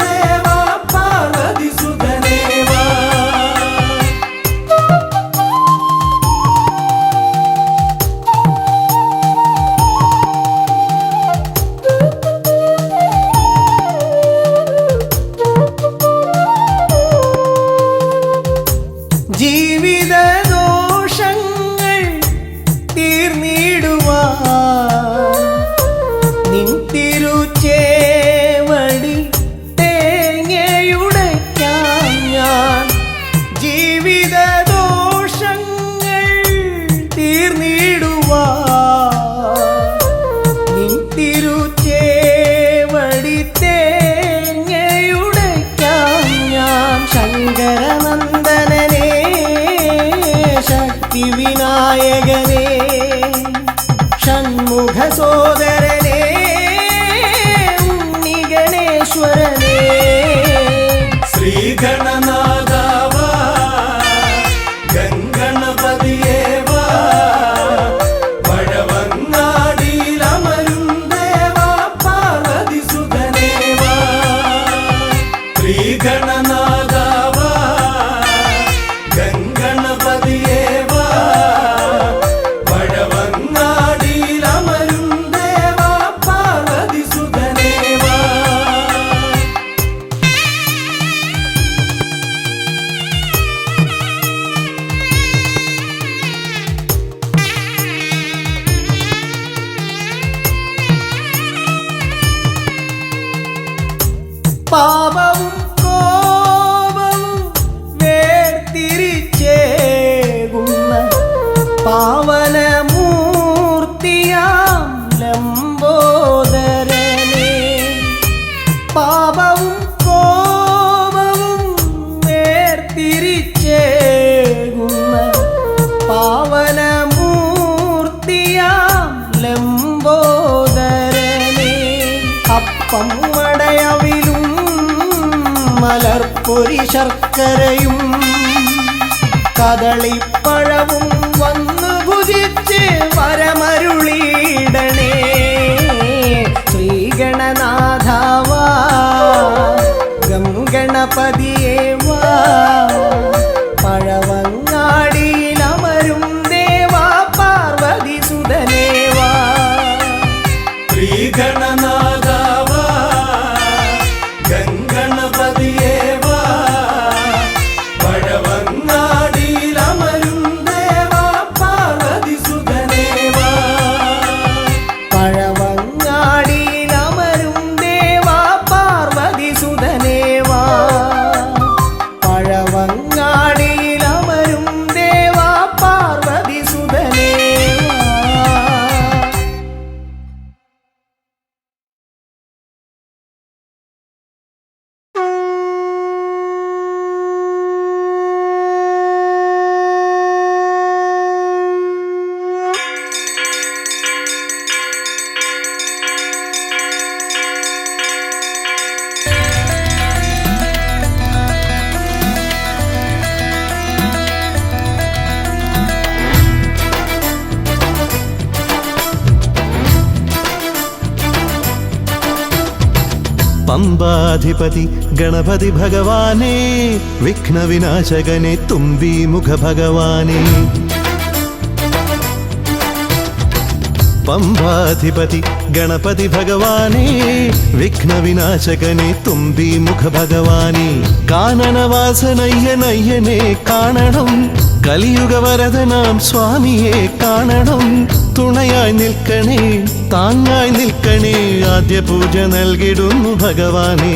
ദേവാ പാർവതി സുതനേവാ. ജീവിത ദോഷങ്ങൾ തീർന്നിടുവാൻ നിൻ തിരുച്ചേവടി തേങ്ങയുടയ്ക്കാൻ ഞാൻ. ജീവിത ദോഷങ്ങൾ തീർന്നിടുവാൻ നിൻ തിരുച്ചേവടി തേങ്ങയുടയ്ക്കാൻ ഞാൻ. ശങ്കരനന്ദനനേ ശക്തി വിനായകനേ ഷൺമുഖ സോദരനേ ഉണ്ണിഗണേശ്വരനേ. ശ്രീഗണനാഥാവാ ഗംഗണപതിയേവാ പഴവങ്ങാടിയിലമരും ദേവാ പാർവതി സുതനേവാ. ശ്രീഗണനാഥാവാ ഗംഗണപതിയേവാ പഴവങ്ങാടിയിലമരും ദേവാ പാർവതി സുതനേവാ. പാപവും കോപവും വേർതിരിച്ചേകുന്ന പാവനമൂർത്തിയാം ലംബോദരനേ. പാപവും കോപവും വേർതിരിച്ചേകുന്ന പാവനമൂർത്തിയാം ലംബോദരനേ. അപ്പം മടയവിലും മലർപ്പൊരി ശർക്കരയും കദളിപ്പഴവും വന്നു ഭുജിച്ച് വരമരുളിയിടണേ. ശ്രീഗണനാഥാവാ ഗംഗണപതിയേവാ പഴവങ്ങാടിയിലമരും ദേവാ പാർവതി സുതനേവാ. ശ്രീഗണനാഥാവാ ഗംഗണപതിയേവാ പഴവങ്ങാടിയിലമരും ദേവാ പാർവതി സുതനേവാ. പഴവങ്ങാടിയിലമരും ദേവാ പാർവതി സുതനേവാ. പഴവങ്ങാടിയിലമരും ദേവാ പാർവതി സുതനേവാ. പമ്പാധിപതി ഗണപതി ഭഗവാനേ വിഘ്നവിനാശകനെ തുമ്പീമുഖ ഭഗവാനേ. പമ്പാധിപതി ഗണപതി ഭഗവാനേ വിഘ്നവിനാശകനെ തുമ്പീമുഖ ഭഗവാനേ. കാനനവാസനയ്യനയ്യനെ കാണണം, കലിയുഗവരദനാം സ്വാമിയെ കാണണം. തുണയായി നിൽക്കണേ, താങ്ങായി നിൽക്കണേ, ആദ്യ പൂജ നൽകിടുന്നു ഭഗവാനേ.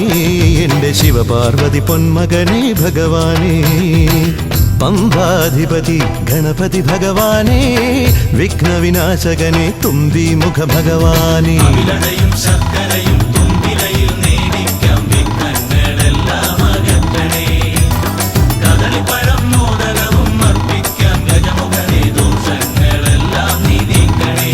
എൻ്റെ ശിവപാർവതി പൊന്മകനേ ഭഗവാനേ. പമ്പാധിപതി ഗണപതി ഭഗവാനേ വിഘ്നവിനാശകനെ തുമ്പീമുഖ ഭഗവാനേ. ശർക്കരയും തുമ്പിലയിൽ നേടിക്കാം വിഘ്നങ്ങളെല്ലാം അകറ്റണേ. കദളിപ്പഴം മോദകവും അർപ്പിക്കാം ഗജമുഖനെ ദോഷങ്ങളെല്ലാം നീക്കണേ.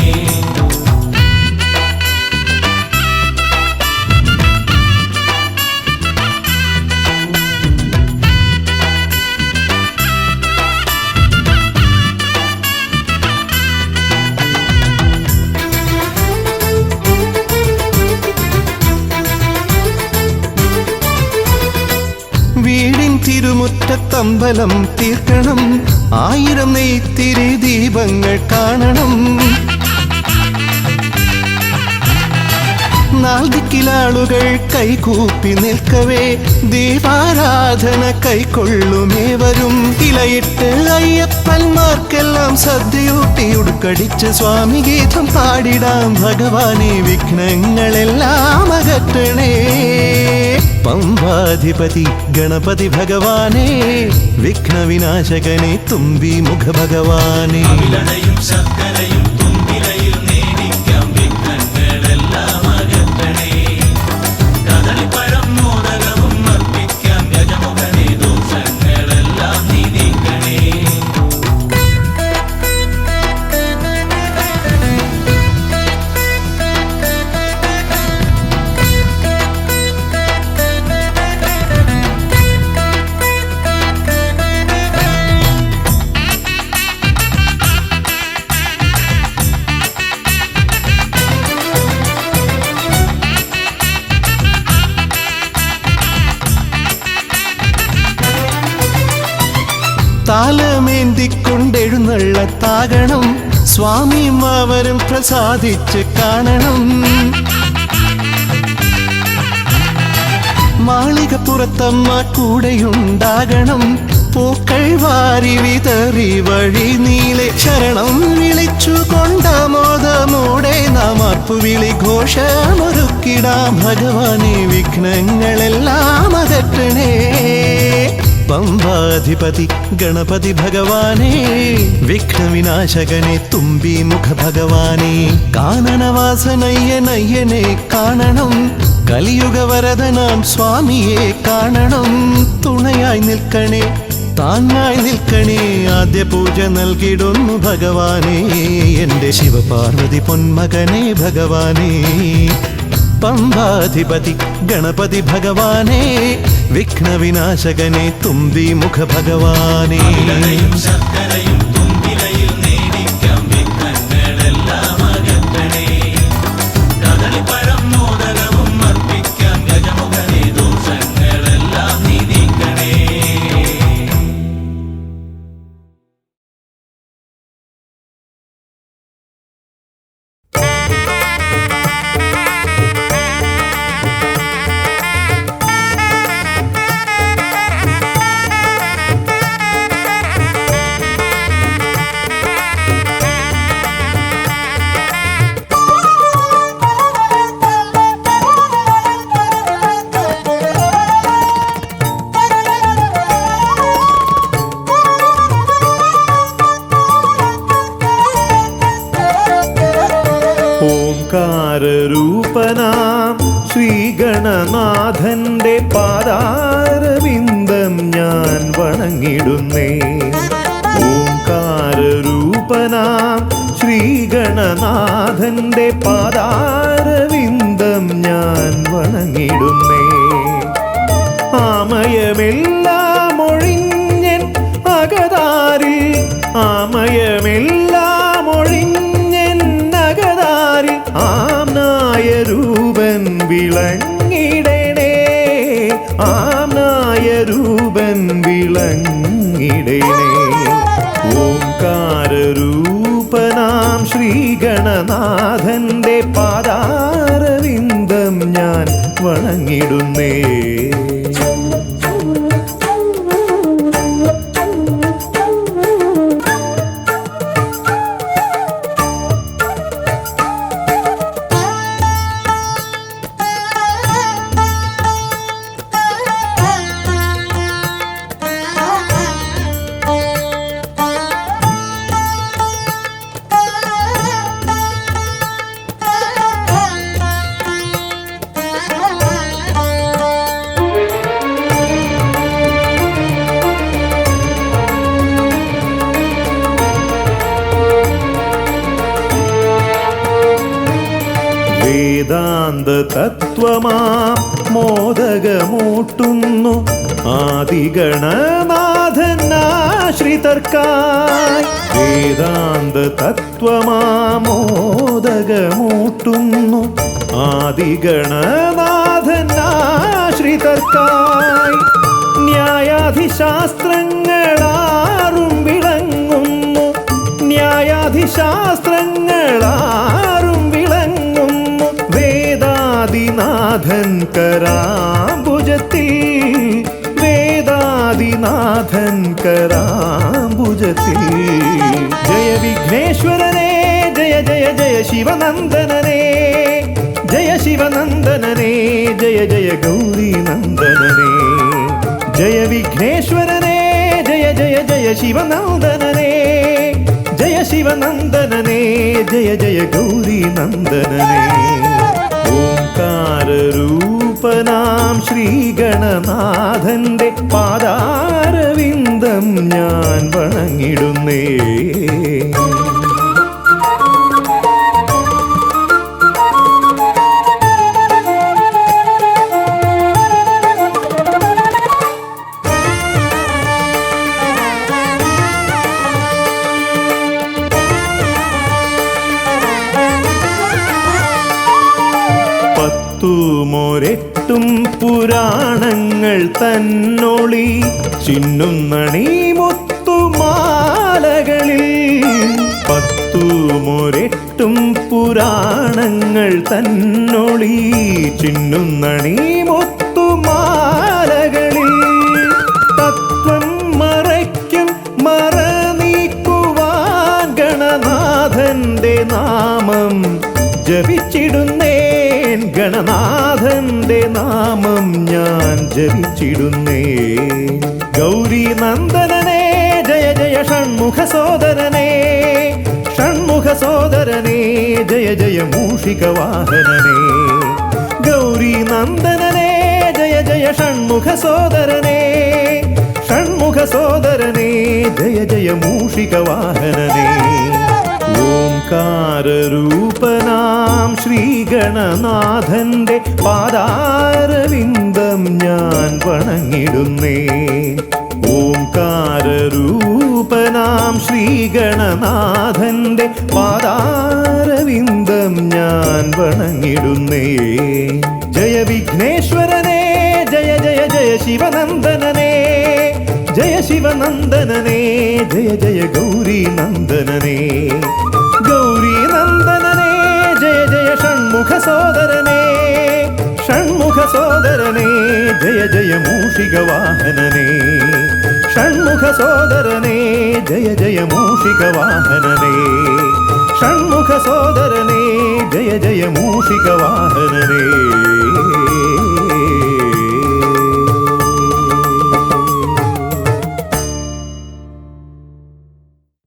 അമ്പലം തീർക്കണം, 1000 നെയ്ത്തിരി ദീപങ്ങൾ കാണണം. നാൽദിക്കിലാളുകൾ കൈകൂപ്പി നിൽക്കവേ ദീപാരാധന കൈക്കൊള്ളുമേവരും. ഇലയിട്ട് അയ്യപ്പന്മാർക്കെല്ലാം സദ്യയൂട്ടി ഉടുക്കടിച്ച് സ്വാമി ഗീതം പാടിടാം. ഭഗവാനെ വിഘ്നങ്ങളെല്ലാം അകറ്റണേ. പമ്പാധിപതി ഗണപതി ഭഗവാനെ, വിഘ്നവിനാശകനെ തുമ്പി മുഖ ഭഗവാനെ. ശർക്കരയും തുമ്പിലയിൽ നേടിക്കാം വിഘ്നങ്ങളെല്ലാം അകറ്റണേ. കദളിപ്പഴം മോദകവും അർപ്പിക്കാം ഗജമുഖനെ, ദോഷങ്ങളെല്ലാം നീ നീക്കണേ. താലമേന്തിക്കൊണ്ടെഴുന്നള്ളത്താകണം, സ്വാമിയും അവരും പ്രസാദിച്ച് കാണണം. മാളികപ്പുറത്തമ്മ കൂടെയുണ്ടാകണം, പൂക്കൾ വാരി വിതറി വഴി നീളെ ശരണം വിളിച്ചു കൊണ്ടാമോദമോടെ നാം അർപ്പുവിളി ഘോഷമൊരുക്കിടാം. ഭഗവാനെ വിഘ്നങ്ങളെല്ലാം അകറ്റണേ. പമ്പാധിപതി ഗണപതി ഭഗവാനെ, വിഘ്നവിനാശകനെ തുമ്പി മുഖ ഭഗവാനെ. കാനനവാസനയ്യനയ്യനെ കാണണം, കലിയുഗവരദനാം സ്വാമിയെ കാണണം. തുണയായി നിൽക്കണേ, താങ്ങായി നിൽക്കണേ, ആദ്യ പൂജ നൽകിടുന്നു ഭഗവാനെ. എൻ്റെ ശിവപാർവതി പൊന്മകനെ ഭഗവാനെ. പമ്പാധിപതി ഗണപതി ഭഗവാനെ, വിഘ്നവിനാശകനെ തുമ്പി മുഖ ഭഗവാനെ. ശർക്കരയും തുമ്പിലയിൽ നേടിക്കാം വിഘ്നങ്ങളെല്ലാം അകറ്റണേ. കദളിപ്പഴം മോദകവും അർപ്പിക്കാം ഗജമുഖനെ, ദോഷങ്ങളെല്ലാം നീ നീക്കണേ. ഓംകാരരൂപനാം ശ്രീഗണനാഥന്റെ പാദാരവിന്ദം ഞാൻ വണങ്ങിടുന്നേ. ഓംകാരരൂപനാം ശ്രീഗണനാഥന്റെ പാദാരവിന്ദം ഞാൻ വണങ്ങിടുന്നേ. ആമയമെല്ലാം ഒഴിഞ്ഞൻ അകതാരിൽ, ആമയമെല്ലാം ഒഴിഞ്ഞൻ അകതാരിൽ ആംനായ രൂപൻ വിളങ്ങിടണേ. ആംനായ രൂപൻ വിളങ്ങിടണേ. ഓംകാരരൂപനാം ശ്രീഗണനാഥന്റെ പാദാരവിന്ദം ഞാൻ വണങ്ങിടുന്നേ. വേദാന്ത തത്വമാം മോദകമൂട്ടുന്നു ആദിഗണനാഥനാശ്രിതർക്കായി. വേദാന്ത തത്വമാം മോദകമൂട്ടുന്നു ആദിഗണനാഥനാശ്രിതർക്കായി. ന്യായാധിശാസ്ത്രങ്ങളാറും വിളങ്ങുന്നു, ന്യായാധിശാസ്ത്രങ്ങളാറും വിളങ്ങുന്നു. വേദാദിനാഥൻ കരാംബുജത്തിൽ, വേദാദിനാഥൻ കരാംബുജത്തിൽ. ജയ വിഘ്നേശ്വരനേ ജയ ജയ ജയ ശിവനന്ദനനേ, ജയ ശിവനന്ദനനേ ജയ ജയ ഗൗരി നന്ദനനേ. ജയ വിഘ്നേശ്വരനേ ജയ ജയ ജയ ശിവനന്ദനനേ, ജയ ശിവനന്ദനനേ ജയ ജയ ഗൗരി നന്ദനനേ. ഓംകാരൂപനാം ശ്രീഗണനാഥന്റെ പാദാരവിന്ദം ഞാൻ വണങ്ങിടുന്നേ. പത്തുമൊരെട്ടും പുരാണങ്ങൾ തന്നൊളി ചിന്നുന്നണീ മുത്തുമാലകളിൽ. പത്തുമൊരെട്ടും പുരാണങ്ങൾ തന്നൊളി ചിന്നുന്നണീ മുത്തുമാലകളിൽ. തത്വം മറയ്ക്കും മറ നീക്കുവാൻ ഗണനാഥന്റെ നാമം ജപിച്ചിടുന്നേൻ, ഗണനാഥന്റെ നാമം ഞാൻ ജപിച്ചിടുന്നേൻ. ഗൗരി നന്ദനനേ ജയ ജയ ഷൺമുഖ സോദരനേ, ഷൺമുഖ സോദരനേ ജയ ജയ മൂഷിക വാഹനനേ. ഗൗരി നന്ദനനേ ജയ ജയ ഷൺമുഖ സോദരനേ, ഷൺമുഖ സോദരനേ ജയ ജയ മൂഷിക വാഹനനേ. ഓംകാരൂപനാം ശ്രീഗണനാഥന്റെ പാദാരവിന്ദം ഞാൻ വണങ്ങിടുന്നേ. ഓംകാരൂപനാം ശ്രീഗണനാഥന്റെ പാദാരവിന്ദം ഞാൻ വണങ്ങിടുന്നേ. ജയ വിഘ്നേശ്വരനേ ജയ ജയ ജയ ശിവനന്ദനനേ, ജയ ശിവനന്ദനനേ ജയ ജയ ഗൗരി നന്ദനനേ. ഗൗരി നന്ദനനേ ജയ ജയ ഷൺമുഖ സോദരനേ, ഷൺമുഖ സോദരനേ ജയ ജയ മൂഷിക വാഹനനേ. ഷൺമുഖ സോദരനേ ജയ ജയ മൂഷിക വാഹനനേ. ഷൺമുഖ സോദരനേ ജയ ജയ മൂഷിക വാഹനനേ.